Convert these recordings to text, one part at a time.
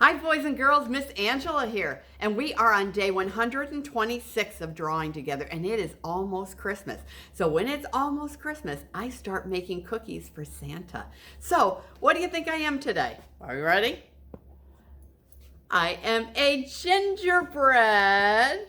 Hi boys and girls, Miss Angela here, and we are on day 126 of drawing together, and it is almost Christmas. So when it's almost Christmas, I start making cookies for Santa. So what do you think I am today? Are you ready? I am a gingerbread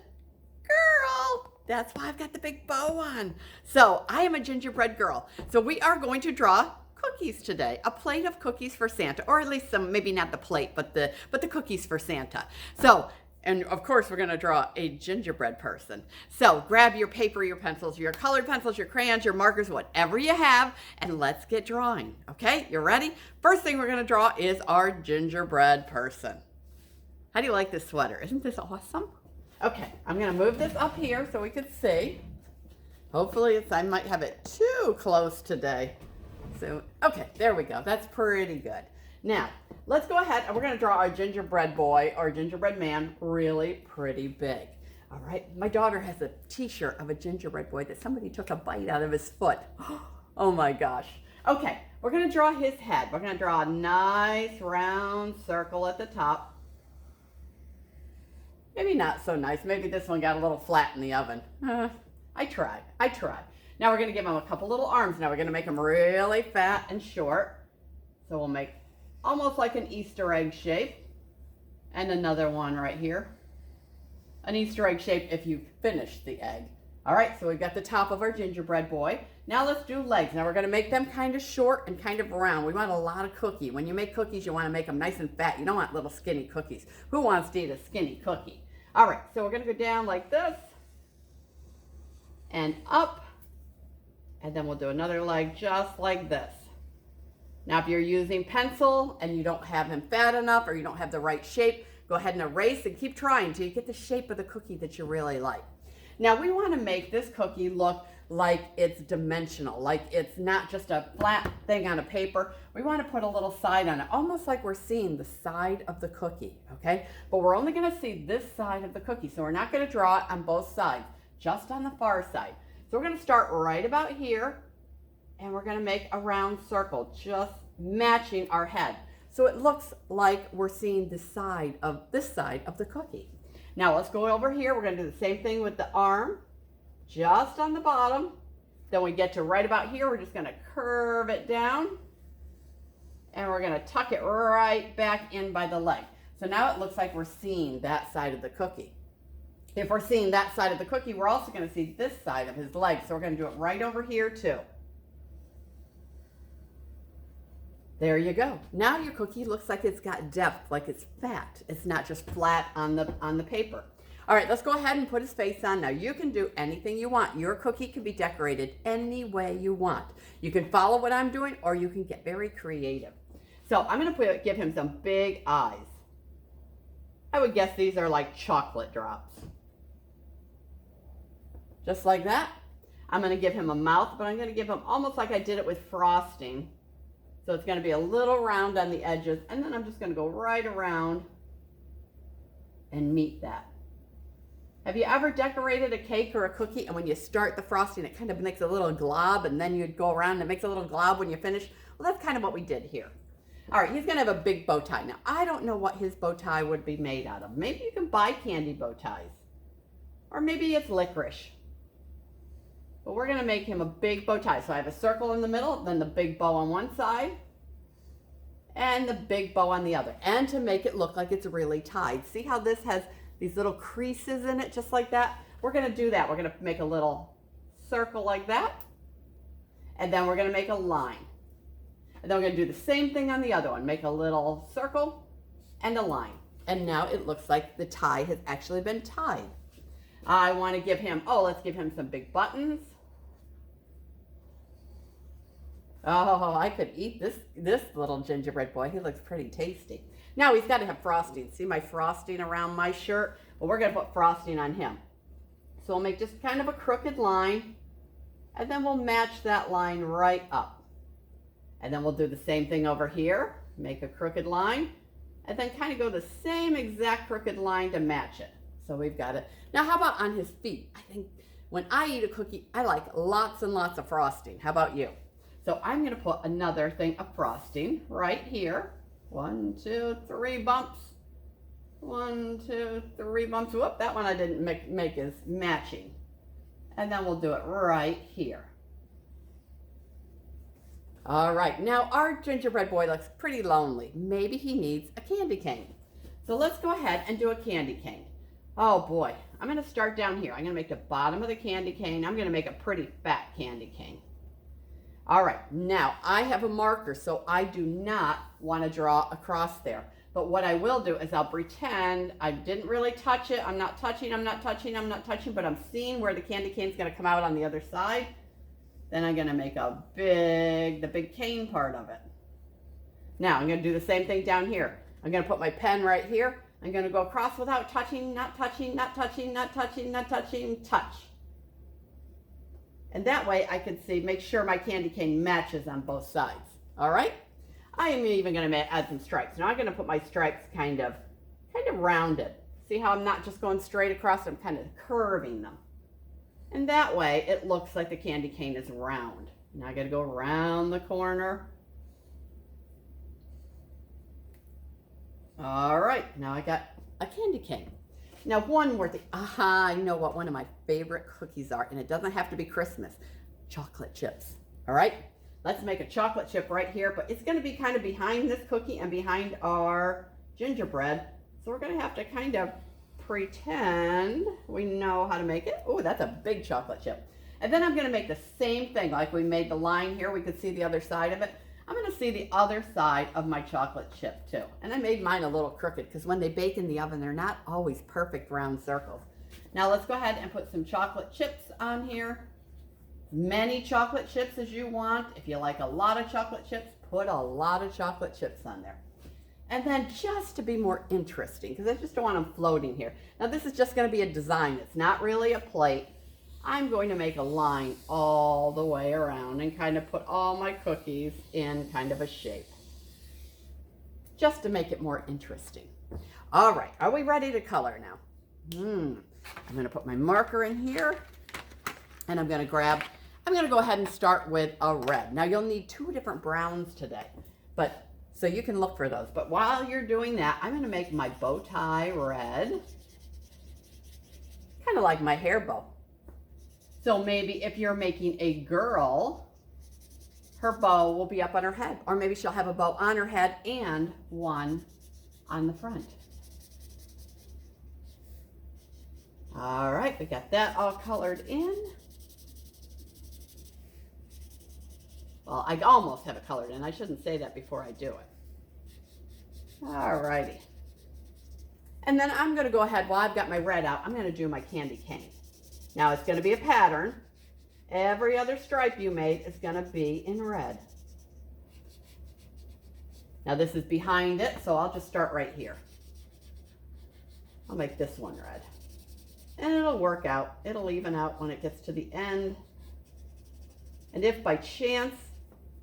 girl. That's why I've got the big bow on. So I am a gingerbread girl. So we are going to draw cookies today, a plate of cookies for Santa, or at least some, maybe not the plate, but the cookies for Santa. So, and of course we're going to draw a gingerbread person. So grab your paper, your pencils, your colored pencils, your crayons, your markers, whatever you have, and let's get drawing. Okay, you ready? First thing we're going to draw is our gingerbread person. How do you like this sweater? Isn't this awesome? Okay, I'm going to move this up here so we can see. Hopefully I might have it too close today. So, okay, there we go. That's pretty good. Now, let's go ahead and we're going to draw our gingerbread boy or gingerbread man really pretty big. All right, my daughter has a t-shirt of a gingerbread boy that somebody took a bite out of his foot. Oh my gosh. Okay, we're going to draw his head. We're going to draw a nice round circle at the top. Maybe not so nice. Maybe this one got a little flat in the oven. I tried. Now we're going to give him a couple little arms. Now we're going to make him really fat and short. So we'll make almost like an Easter egg shape. And another one right here. An Easter egg shape if you finish the egg. All right, so we've got the top of our gingerbread boy. Now let's do legs. Now we're going to make them kind of short and kind of round. We want a lot of cookie. When you make cookies, you want to make them nice and fat. You don't want little skinny cookies. Who wants to eat a skinny cookie? All right, so we're going to go down like this and up. And then we'll do another leg just like this. Now, if you're using pencil and you don't have him fat enough or you don't have the right shape, go ahead and erase and keep trying until you get the shape of the cookie that you really like. Now, we want to make this cookie look like it's dimensional, like it's not just a flat thing on a paper. We want to put a little side on it, almost like we're seeing the side of the cookie, okay? But we're only going to see this side of the cookie, so we're not going to draw it on both sides, just on the far side. So we're going to start right about here, and we're going to make a round circle, just matching our head. So it looks like we're seeing this side of the cookie. Now let's go over here. We're going to do the same thing with the arm, just on the bottom. Then we get to right about here, we're just going to curve it down, and we're going to tuck it right back in by the leg. So now it looks like we're seeing that side of the cookie. If we're seeing that side of the cookie, we're also going to see this side of his leg. So we're going to do it right over here too. There you go. Now your cookie looks like it's got depth, like it's fat. It's not just flat on the paper. All right, let's go ahead and put his face on. Now you can do anything you want. Your cookie can be decorated any way you want. You can follow what I'm doing, or you can get very creative. So I'm going to give him some big eyes. I would guess these are like chocolate drops. Just like that. I'm going to give him a mouth, but I'm going to give him almost like I did it with frosting. So it's going to be a little round on the edges, and then I'm just going to go right around and meet that. Have you ever decorated a cake or a cookie, and when you start the frosting, it kind of makes a little glob, and then you'd go around and it makes a little glob when you finish? Well, that's kind of what we did here. All right, he's going to have a big bow tie. Now, I don't know what his bow tie would be made out of. Maybe you can buy candy bow ties, or maybe it's licorice. But we're going to make him a big bow tie. So I have a circle in the middle, then the big bow on one side, and the big bow on the other. And to make it look like it's really tied. See how this has these little creases in it, just like that? We're going to do that. We're going to make a little circle like that. And then we're going to make a line. And then we're going to do the same thing on the other one. Make a little circle and a line. And now it looks like the tie has actually been tied. I want to give him, let's give him some big buttons. Oh, I could eat this little gingerbread boy. He looks pretty tasty. Now he's got to have frosting. See my frosting around my shirt? Well, we're going to put frosting on him. So we'll make just kind of a crooked line, and then we'll match that line right up. And then we'll do the same thing over here. Make a crooked line, and then kind of go the same exact crooked line to match it. So we've got it. Now, how about on his feet? I think when I eat a cookie, I like lots and lots of frosting. How about you? So I'm going to put another thing of frosting right here. 1, 2, 3 bumps 1, 2, 3 bumps. Whoop, that one I didn't make as matching. And then we'll do it right here. All right, now our gingerbread boy looks pretty lonely. Maybe he needs a candy cane. So let's go ahead and do a candy cane. Oh boy, I'm gonna start down here. I'm gonna make the bottom of the candy cane. I'm gonna make a pretty fat candy cane. All right, now I have a marker, so I do not wanna draw across there. But what I will do is I'll pretend I didn't really touch it. I'm not touching, but I'm seeing where the candy cane is gonna come out on the other side. Then I'm gonna make the big cane part of it. Now I'm gonna do the same thing down here. I'm gonna put my pen right here. I'm gonna go across without touching, not touching, touch. And that way I can see, make sure my candy cane matches on both sides. All right? I am even gonna add some stripes. Now I'm gonna put my stripes kind of rounded. See how I'm not just going straight across, I'm kind of curving them. And that way it looks like the candy cane is round. Now I gotta go around the corner. All right, now I got a candy cane. Now one more thing, I know what one of my favorite cookies are, and it doesn't have to be Christmas, chocolate chips. All right, let's make a chocolate chip right here, but it's gonna be kind of behind this cookie and behind our gingerbread. So we're gonna have to kind of pretend we know how to make it. Oh, that's a big chocolate chip. And then I'm gonna make the same thing, like we made the line here, we could see the other side of it. I'm gonna see the other side of my chocolate chip too. And I made mine a little crooked because when they bake in the oven, they're not always perfect round circles. Now let's go ahead and put some chocolate chips on here. Many chocolate chips as you want. If you like a lot of chocolate chips, put a lot of chocolate chips on there. And then just to be more interesting, because I just don't want them floating here. Now this is just gonna be a design. It's not really a plate. I'm going to make a line all the way around and kind of put all my cookies in kind of a shape. Just to make it more interesting. All right, are we ready to color now? I'm gonna put my marker in here and I'm gonna go ahead and start with a red. Now you'll need 2 different browns today, so you can look for those. But while you're doing that, I'm gonna make my bow tie red, kind of like my hair bow. So maybe if you're making a girl, her bow will be up on her head, or maybe she'll have a bow on her head and one on the front. All right, we got that all colored in. Well, I almost have it colored in. I shouldn't say that before I do it. All righty. And then I'm gonna go ahead, while I've got my red out, I'm gonna do my candy cane. Now it's gonna be a pattern. Every other stripe you made is gonna be in red. Now this is behind it, so I'll just start right here. I'll make this one red. And it'll work out. It'll even out when it gets to the end. And if by chance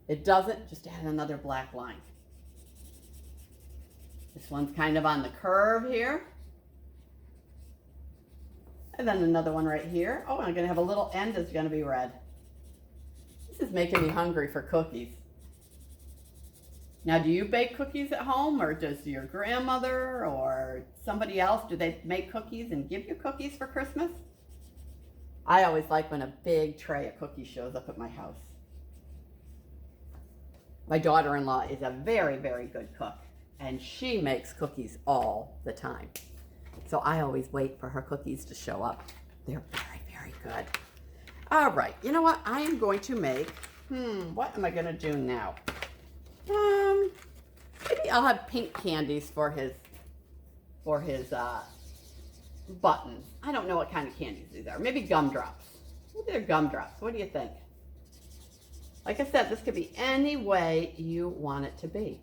it doesn't, just add another black line. This one's kind of on the curve here. And then another one right here. Oh, I'm gonna have a little end that's gonna be red. This is making me hungry for cookies. Now, do you bake cookies at home, or does your grandmother or somebody else, do they make cookies and give you cookies for Christmas? I always like when a big tray of cookies shows up at my house. My daughter-in-law is a very, very good cook, and she makes cookies all the time. So I always wait for her cookies to show up. They're very, very good. All right, you know what? I am going to make, what am I gonna do now? Maybe I'll have pink candies for his buttons. I don't know what kind of candies these are. Maybe gumdrops. Maybe they're gumdrops. What do you think? Like I said, this could be any way you want it to be.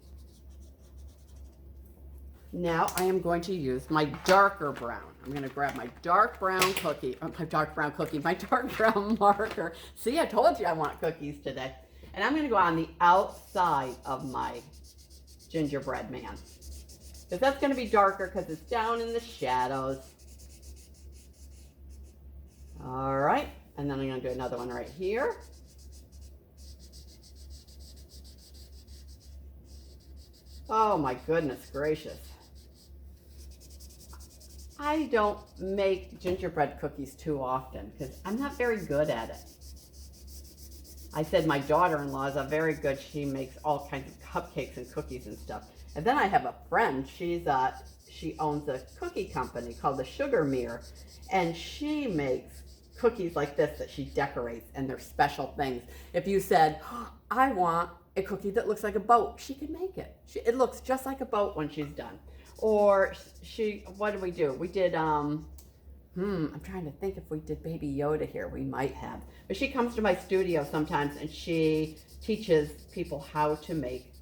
Now I am going to use my darker brown. I'm going to grab my dark brown my dark brown marker. See, I told you I want cookies today. And I'm going to go on the outside of my gingerbread man. Because that's going to be darker because it's down in the shadows. All right, and then I'm going to do another one right here. Oh my goodness gracious. I don't make gingerbread cookies too often because I'm not very good at it. I said my daughter-in-law is a very good, she makes all kinds of cupcakes and cookies and stuff. And then I have a friend, she owns a cookie company called the Sugar Mirror, and she makes cookies like this that she decorates, and they're special things. If you said, oh, I want a cookie that looks like a boat, she could make it. It looks just like a boat when she's done. Or what did we do? We did, I'm trying to think if we did Baby Yoda here. We might have. But she comes to my studio sometimes and she teaches people how to make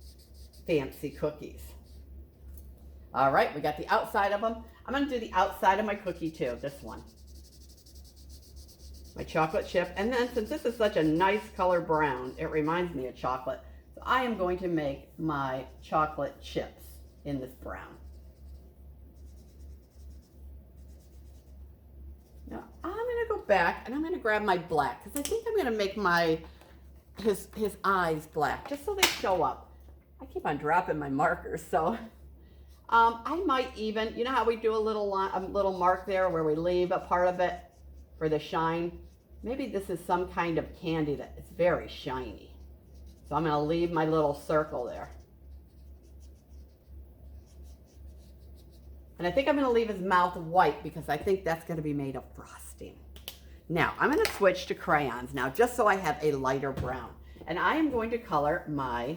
fancy cookies. All right, we got the outside of them. I'm going to do the outside of my cookie too, this one. My chocolate chip. And then since this is such a nice color brown, it reminds me of chocolate. So I am going to make my chocolate chips in this brown. Now I'm going to go back and I'm going to grab my black because I think I'm going to make his eyes black just so they show up. I keep on dropping my markers, so I might even, you know how we do a little mark there where we leave a part of it for the shine? Maybe this is some kind of candy that is very shiny. So I'm going to leave my little circle there. And I think I'm going to leave his mouth white because I think that's going to be made of frosting. Now, I'm going to switch to crayons now just so I have a lighter brown. And I am going to color my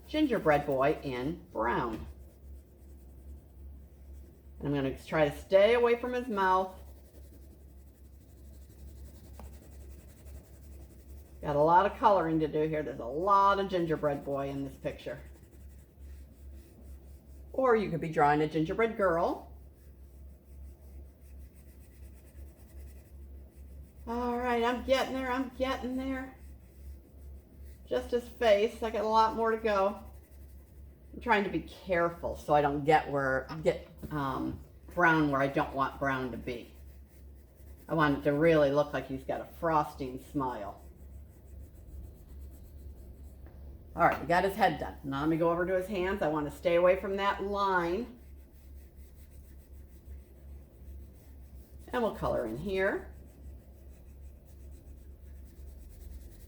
Gingerbread Boy in brown. And I'm going to try to stay away from his mouth. Got a lot of coloring to do here. There's a lot of Gingerbread Boy in this picture. Or you could be drawing a gingerbread girl. All right, I'm getting there, I'm getting there. Just his face, I got a lot more to go. I'm trying to be careful so I don't get brown where I don't want brown to be. I want it to really look like he's got a frosting smile. All right, we got his head done. Now let me go over to his hands. I want to stay away from that line. And we'll color in here.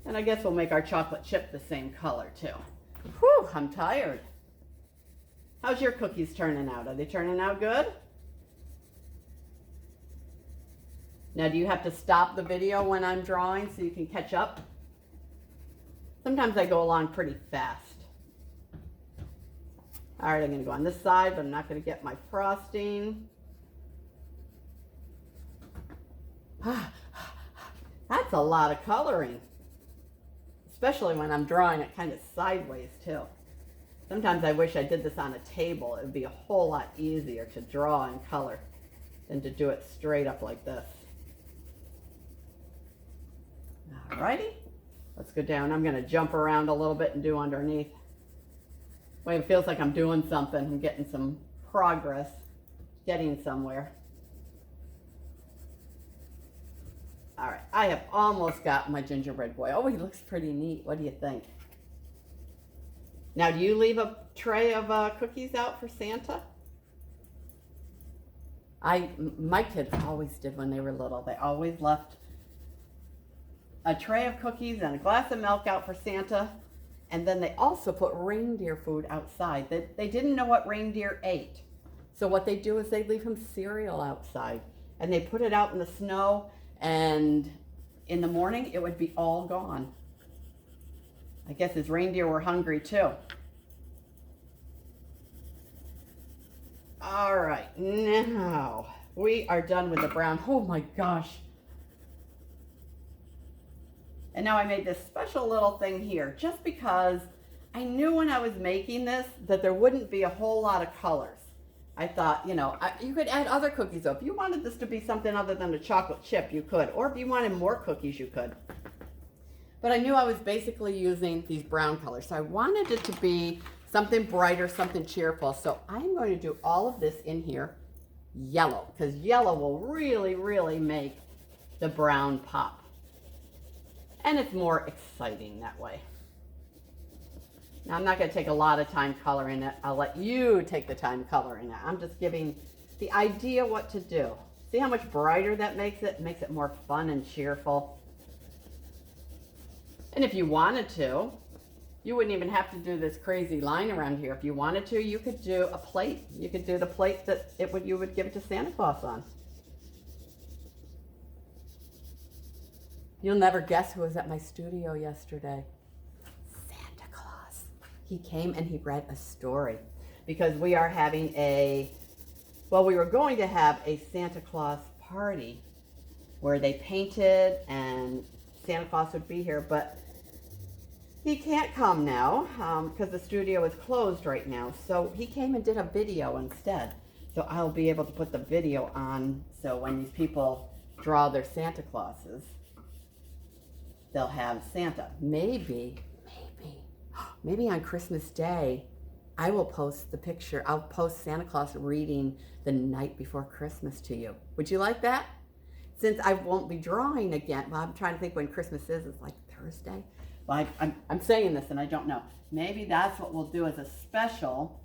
And I guess we'll make our chocolate chip the same color too. Whew, I'm tired. How's your cookies turning out? Are they turning out good? Now, do you have to stop the video when I'm drawing so you can catch up? Sometimes I go along pretty fast. All right, I'm going to go on this side, but I'm not going to get my frosting. That's a lot of coloring, especially when I'm drawing it kind of sideways too. Sometimes I wish I did this on a table. It would be a whole lot easier to draw and color than to do it straight up like this. All righty. Let's go down. I'm going to jump around a little bit and do underneath. Well, it feels like I'm doing something. I'm getting some progress, getting somewhere. All right, I have almost got my gingerbread boy. Oh, he looks pretty neat. What do you think? Now, do you leave a tray of cookies out for Santa? My kids always did when they were little. They always left a tray of cookies and a glass of milk out for Santa, and then they also put reindeer food outside. They didn't know what reindeer ate, so what they do is they leave him cereal outside, and they put it out in the snow, and in the morning it would be all gone. I guess his reindeer were hungry too. All right, now we are done with the brown. Oh my gosh. And now I made this special little thing here just because I knew when I was making this that there wouldn't be a whole lot of colors. I thought, you know, you could add other cookies though. If you wanted this to be something other than a chocolate chip, you could. Or if you wanted more cookies, you could. But I knew I was basically using these brown colors. So I wanted it to be something brighter, something cheerful. So I'm going to do all of this in here yellow, because yellow will really, really make the brown pop. And it's more exciting that way. Now, I'm not going to take a lot of time coloring it. I'll let you take the time coloring it. I'm just giving the idea what to do. See how much brighter that makes it? It makes it more fun and cheerful. And if you wanted to, you wouldn't even have to do this crazy line around here. If you wanted to, you could do a plate. You could do the plate that you would give it to Santa Claus on. You'll never guess who was at my studio yesterday. Santa Claus. He came and he read a story because we are having we were going to have a Santa Claus party where they painted and Santa Claus would be here, but he can't come now because the studio is closed right now. So he came and did a video instead. So I'll be able to put the video on so when these people draw their Santa Clauses, they'll have Santa. Maybe on Christmas Day, I will post the picture. I'll post Santa Claus reading the night before Christmas to you. Would you like that? Since I won't be drawing again, well, I'm trying to think when Christmas is. It's like Thursday. Well, I'm saying this and I don't know. Maybe that's what we'll do as a special.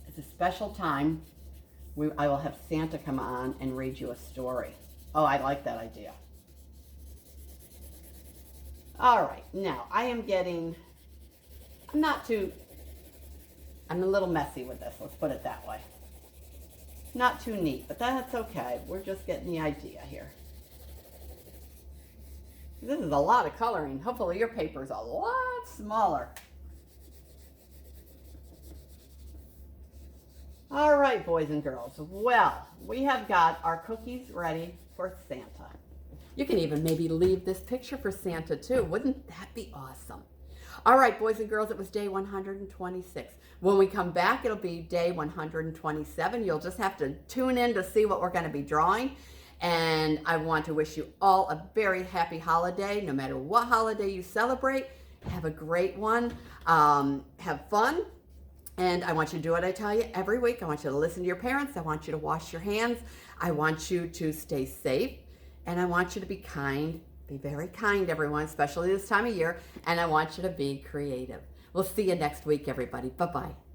It's a special time. I will have Santa come on and read you a story. Oh, I like that idea. All right, now I'm a little messy with this, let's put it that way. Not too neat, but that's okay. We're just getting the idea here. This is a lot of coloring. Hopefully your paper is a lot smaller. All right, boys and girls. Well, we have got our cookies ready for Santa. You can even maybe leave this picture for Santa too. Wouldn't that be awesome? All right, boys and girls, it was day 126. When we come back, it'll be day 127. You'll just have to tune in to see what we're going to be drawing. And I want to wish you all a very happy holiday, no matter what holiday you celebrate. Have a great one. Have fun. And I want you to do what I tell you every week. I want you to listen to your parents. I want you to wash your hands. I want you to stay safe. And I want you to be kind. Be very kind, everyone, especially this time of year. And I want you to be creative. We'll see you next week, everybody. Bye-bye.